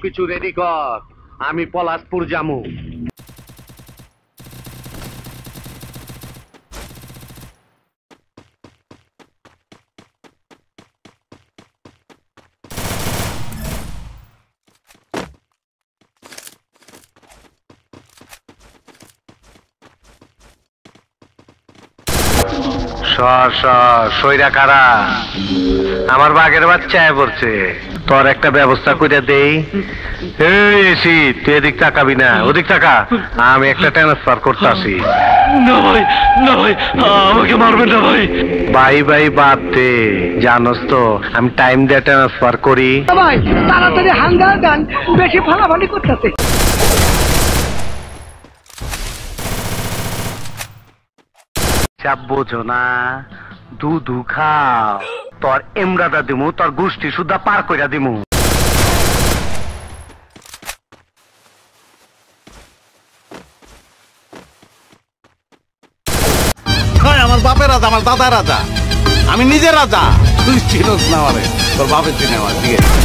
সবকিছু রেডি কর, আমি পলাশপুর যামু। সইরা কারা আমার বাঘের বাচ্চায় পড়ছে, তোর একটা ব্যবস্থা করে দেই। এসি তুই এদিক তাকাবি না, ওদিক তাকা, আমি একটা ট্রান্সফার করতেছি। না ভাই, না ভাই, আমাকে মারবেন না ভাই। ভাই ভাই বাদ দে, জানোস তো আমি টাইম দিয়ে ট্রান্সফার করি। ভাই তাড়াতাড়ি হাঙ্গার গান, বেশি ফালাফালি করতেছে। চাপ বোঝো না, দুধু খাও, তোর এমরাদা দিমু, তোর গোষ্ঠী সুদ্ধা পার কইরা দিমু। আমার বাপের রাজা, আমার দাদা রাজা, আমি নিজে রাজা। তুই চিনোস না আমারে, তোর বাপের চিনে আমার। ঠিক আছে।